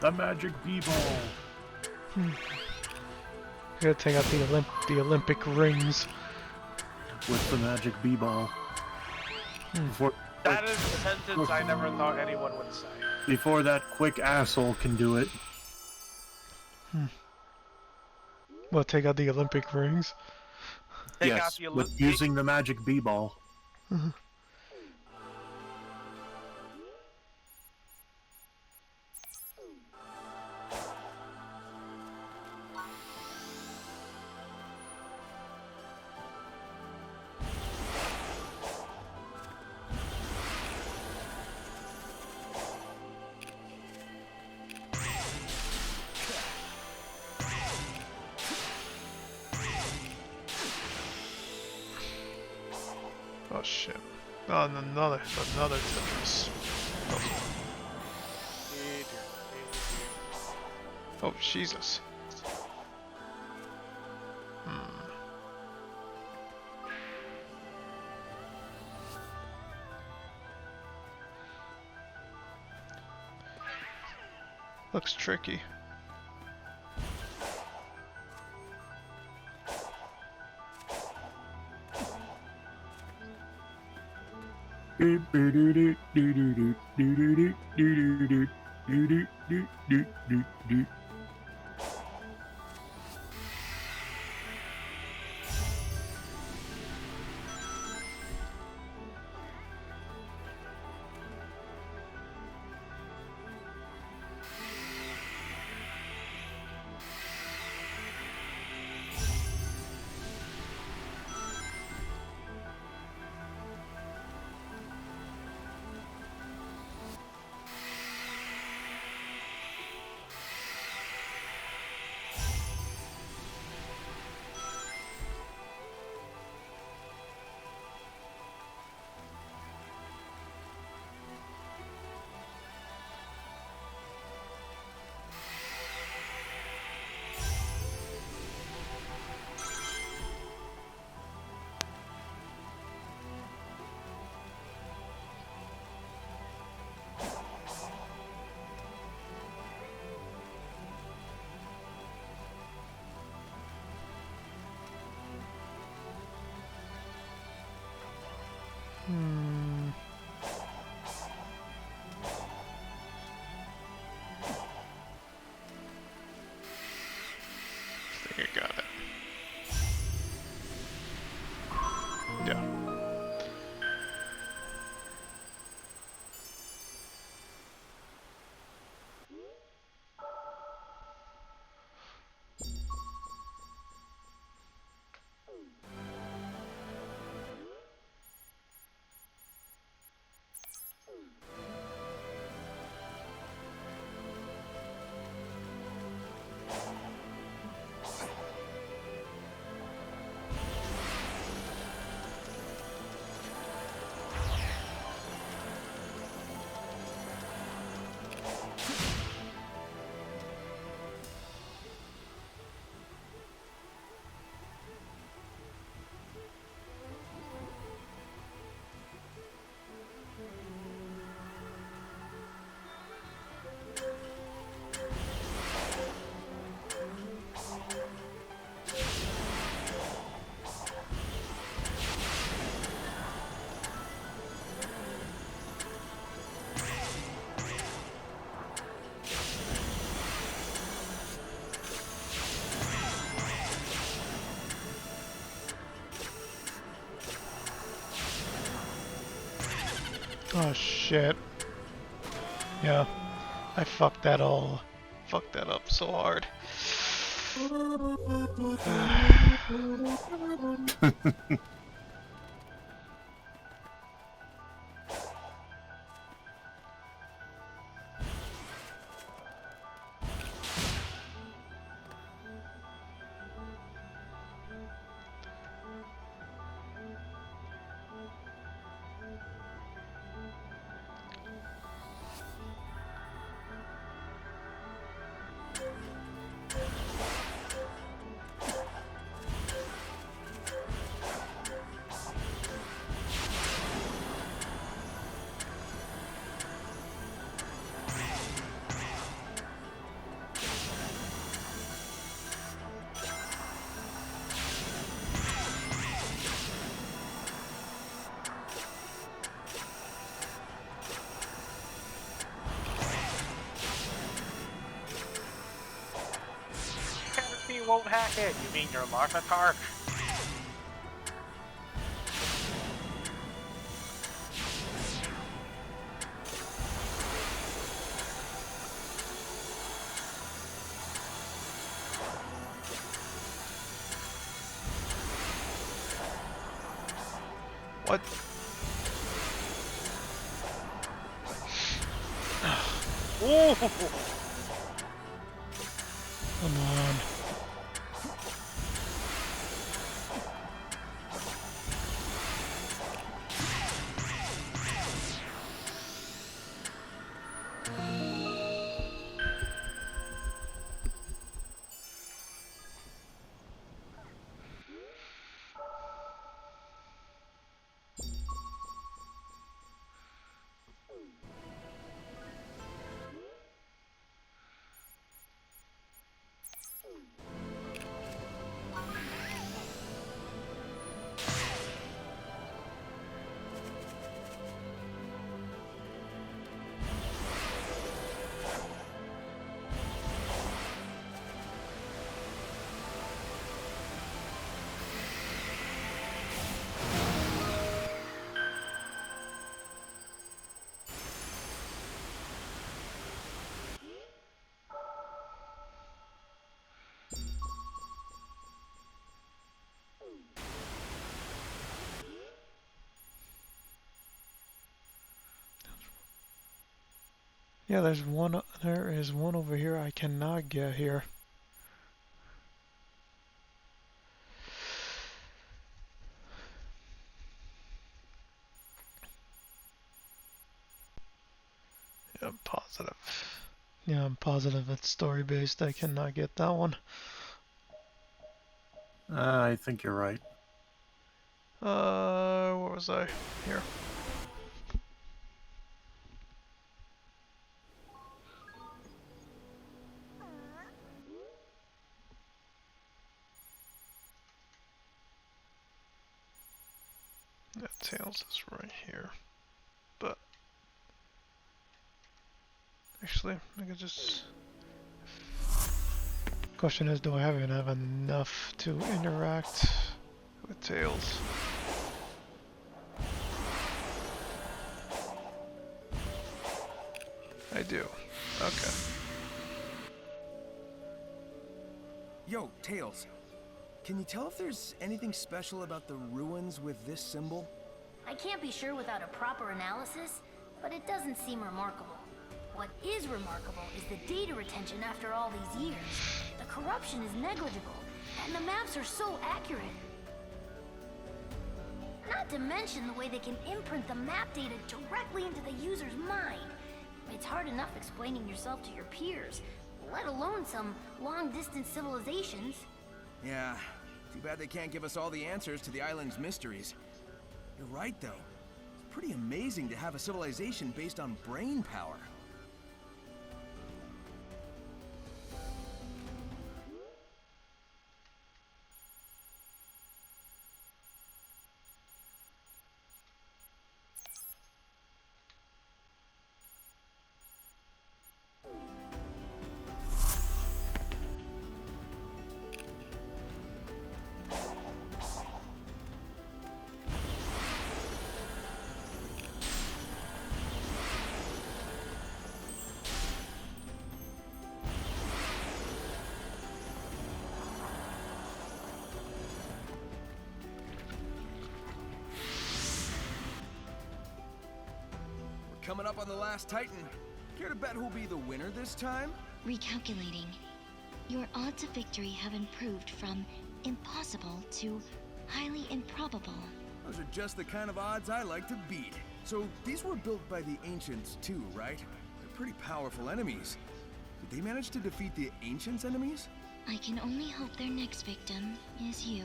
The magic b-ball. Gotta take out the Olympic rings. With the magic b-ball. That is a sentence I never thought anyone would say. Before that quick asshole can do it. Well, take out the Olympic rings. Take out Yes, the with using the magic b-ball. Oh shit. Oh, and another Tetris. Oh, Jesus. Looks tricky. Hmm. I think I got it. Yeah. Oh shit. Yeah. I fucked that up so hard. Canopy won't hack it. You mean your Larnatar? What? Ooh! Come on. Yeah, there is one over here I cannot get here. Yeah, I'm positive. Yeah, I'm positive it's story-based. I cannot get that one. I think you're right. Where was I? Here. That Tails is right here. But actually, I could just. Question is, do I even have enough to interact with Tails? I do. Okay. Yo, Tails. Can you tell if there's anything special about the ruins with this symbol? I can't be sure without a proper analysis, but it doesn't seem remarkable. What is remarkable is the data retention after all these years. The corruption is negligible, and the maps are so accurate. Not to mention the way they can imprint the map data directly into the user's mind. It's hard enough explaining yourself to your peers, let alone some long-distance civilizations. Yeah, too bad they can't give us all the answers to the island's mysteries. You're right, though. It's pretty amazing to have a civilization based on brain power. Coming up on the last Titan. Care to bet who'll be the winner this time? Recalculating. Your odds of victory have improved from impossible to highly improbable. Those are just the kind of odds I like to beat. So these were built by the Ancients too, right? They're pretty powerful enemies. Did they manage to defeat the Ancients' enemies? I can only hope their next victim is you.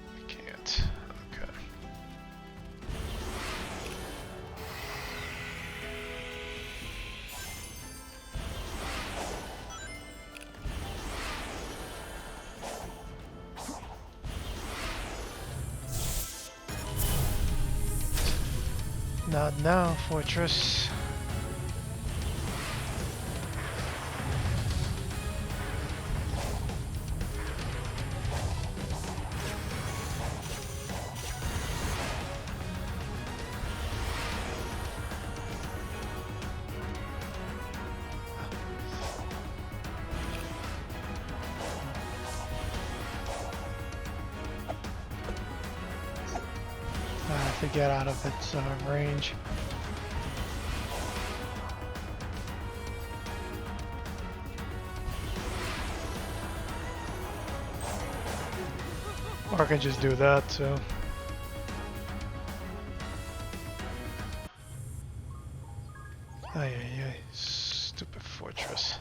I can't. Okay. Not now, Fortress. I have to get out of its range. Or I can just do that too. Ay, ay, ay. Stupid Fortress.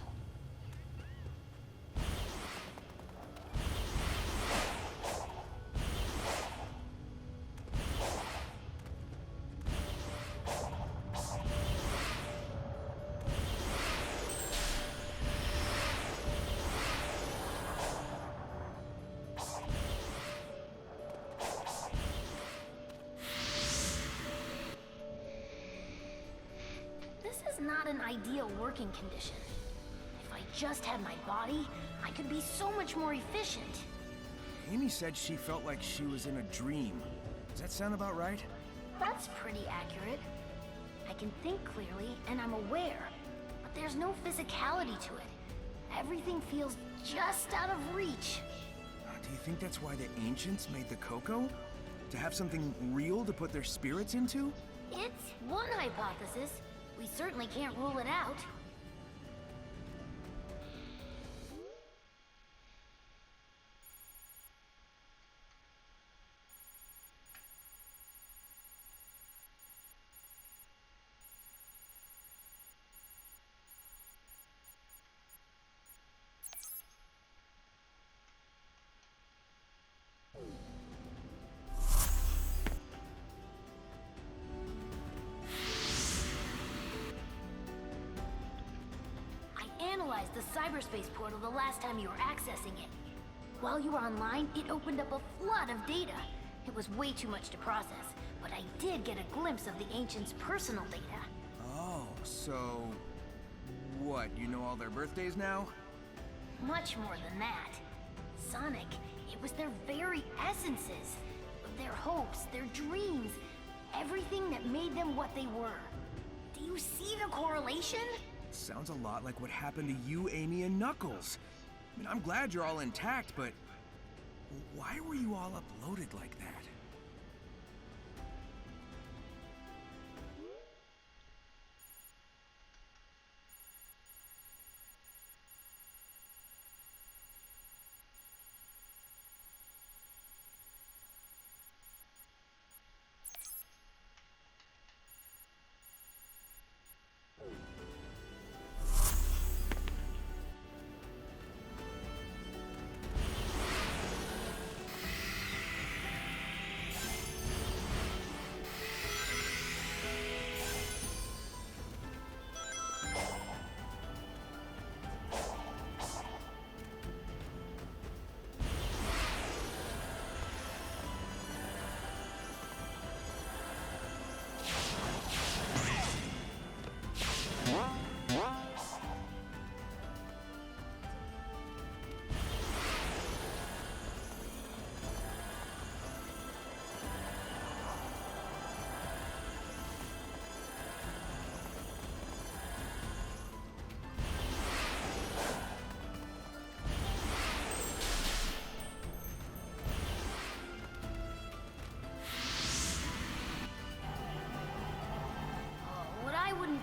Not an ideal working condition. If I just had my body, I could be so much more efficient. Amy said she felt like she was in a dream. Does that sound about right? That's pretty accurate. I can think clearly and I'm aware, but there's no physicality to it. Everything feels just out of reach. Do you think that's why the Ancients made the Coco? To have something real to put their spirits into? It's one hypothesis. We certainly can't rule it out. the cyberspace portal the last time you were accessing it. While you were online, it opened up a flood of data. It was way too much to process, but I did get a glimpse of the Ancients' personal data. Oh, so... what, you know all their birthdays now? Much more than that. Sonic, it was their very essences. Their hopes, their dreams, everything that made them what they were. Do you see the correlation? Sounds a lot like what happened to you, Amy, and Knuckles. I mean, I'm glad you're all intact, but why were you all uploaded like that?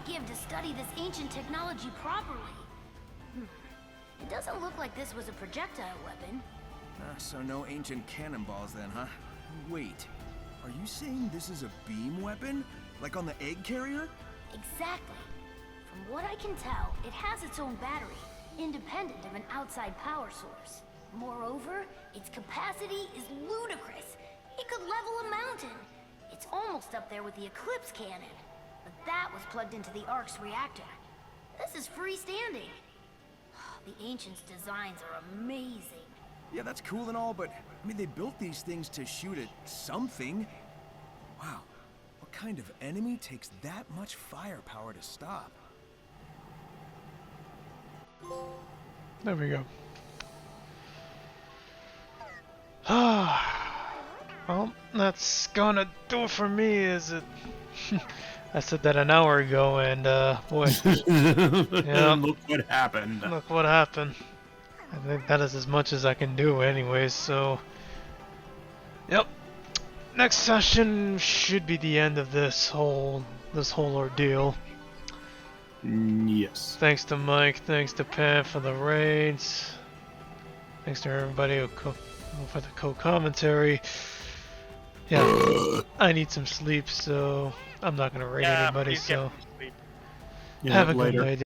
Give to study this ancient technology properly. It doesn't look like this was a projectile weapon. So no ancient cannonballs then, huh? Wait, are you saying this is a beam weapon? Like on the egg carrier? Exactly. From what I can tell, it has its own battery, independent of an outside power source. Moreover, its capacity is ludicrous. It could level a mountain. It's almost up there with the Eclipse cannon. But that was plugged into the Ark's reactor. This is freestanding. The Ancients' designs are amazing. Yeah, that's cool and all, but I mean, they built these things to shoot at something. Wow, what kind of enemy takes that much firepower to stop? There we go. Well, that's gonna do it for me, is it? I said that an hour ago, and boy, yeah, Look what happened. look what happened. I think that is as much as I can do, anyways. So, yep. Next session should be the end of this whole ordeal. Yes. Thanks to Mike, thanks to Pam for the raids. Thanks to everybody for the co-commentary. Yeah, I need some sleep, so I'm not gonna raid anybody. please get So some sleep. Yeah, have a later. good night.